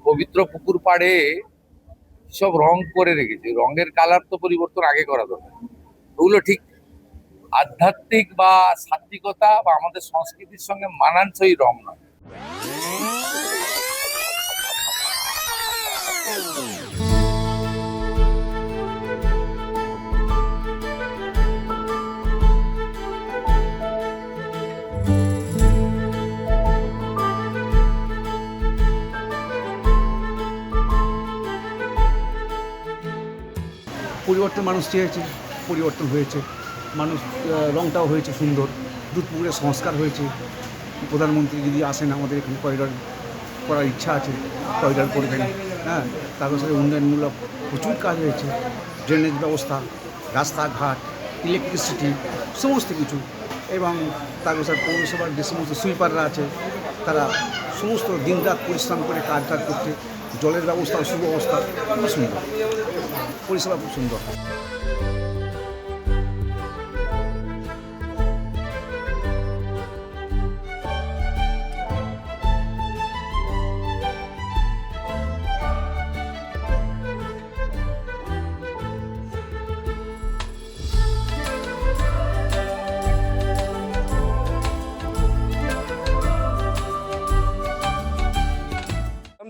পবিত্র পুকুর পাড়ে সব রং করে রেখেছে, রঙের কালার তো পরিবর্তন আগে করা দরকার। ওগুলো ঠিক আধ্যাত্মিক বা সাত্বিকতা বা আমাদের সংস্কৃতির সঙ্গে মানানসই রং নয়। পরিবর্তন মানুষ চেয়েছে, পরিবর্তন হয়েছে। মানুষ রংটাও হয়েছে সুন্দর, দুধপুকুরের সংস্কার হয়েছে। প্রধানমন্ত্রী যদি আসেন আমাদের এখানে করিডর করার ইচ্ছা আছে, করিডর করবেন। হ্যাঁ, তাদের সাথে উন্নয়নমূলক প্রচুর কাজ হয়েছে, ড্রেনেজ ব্যবস্থা, রাস্তাঘাট, ইলেকট্রিসিটি, সমস্ত কিছু। এবং তার সাথে পৌরসভার যে সমস্ত সুইপাররা আছে তারা সমস্ত দিনরাত পরিশ্রম করে কাজ করতে, জলের ব্যবস্থা, সুব্যবস্থা খুব সুন্দর, পরিষেবা খুব সুন্দর।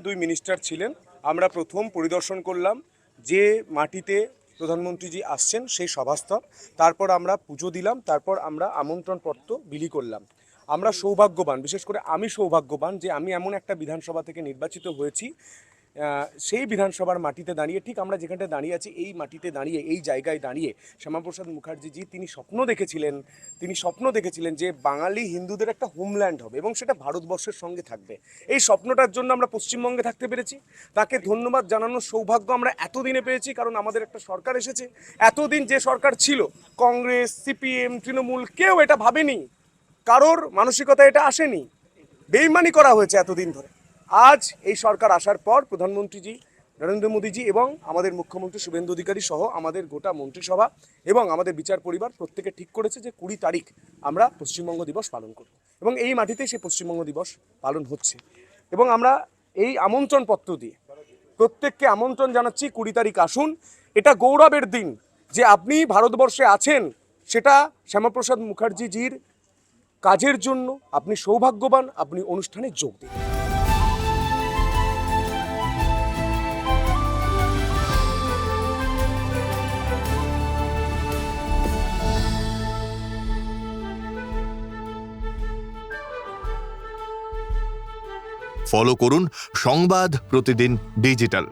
দুই মিনিস্টার ছিলেন, আমরা প্রথম পরিদর্শন করলাম যে মাটিতে প্রধানমন্ত্রীজি আসছেন সেই সভাস্থল। তারপর আমরা পুজো দিলাম, তারপর আমরা আমন্ত্রণপত্র বিলি করলাম। আমরা সৌভাগ্যবান, বিশেষ করে আমি সৌভাগ্যবান যে আমি এমন একটা বিধানসভা থেকে নির্বাচিত হয়েছি, সেই বিধানসভার মাটিতে দাঁড়িয়ে, ঠিক আমরা যেখানটা দাঁড়িয়ে আছি এই মাটিতে দাঁড়িয়ে, এই জায়গায় দাঁড়িয়ে শ্যামাপ্রসাদ মুখার্জিজি তিনি স্বপ্ন দেখেছিলেন যে বাঙালি হিন্দুদের একটা হোমল্যান্ড হবে এবং সেটা ভারতবর্ষের সঙ্গে থাকবে। এই স্বপ্নটার জন্য আমরা পশ্চিমবঙ্গে থাকতে পেরেছি। তাকে ধন্যবাদ জানানোর সৌভাগ্য আমরা এতদিনে পেয়েছি, কারণ আমাদের একটা সরকার এসেছে। এতদিন যে সরকার ছিল, কংগ্রেস, সিপিএম, তৃণমূল, কেউ এটা ভাবেনি, কারোর মানসিকতা এটা আসেনি, বেইমানি করা হয়েছে এতদিন ধরে। আজ এই সরকার আসার পর প্রধানমন্ত্রীজি নরেন্দ্র মোদীজি এবং আমাদের মুখ্যমন্ত্রী শুভেন্দু অধিকারী সহ আমাদের গোটা মন্ত্রিসভা এবং আমাদের বিচার পরিবার প্রত্যেকে ঠিক করেছে যে 20 তারিখ আমরা পশ্চিমবঙ্গ দিবস পালন করব এবং এই মাটিতেই সেই পশ্চিমবঙ্গ দিবস পালন হচ্ছে। এবং আমরা এই আমন্ত্রণপত্র দিয়ে প্রত্যেককে আমন্ত্রণ জানাচ্ছি, 20 তারিখ আসুন। এটা গৌরবের দিন যে আপনি ভারতবর্ষে আছেন, সেটা শ্যামাপ্রসাদ মুখার্জিজির কাজের জন্য আপনি সৌভাগ্যবান, আপনি অনুষ্ঠানে যোগ দিন। ফলো করুন সংবাদ প্রতিদিন ডিজিটাল।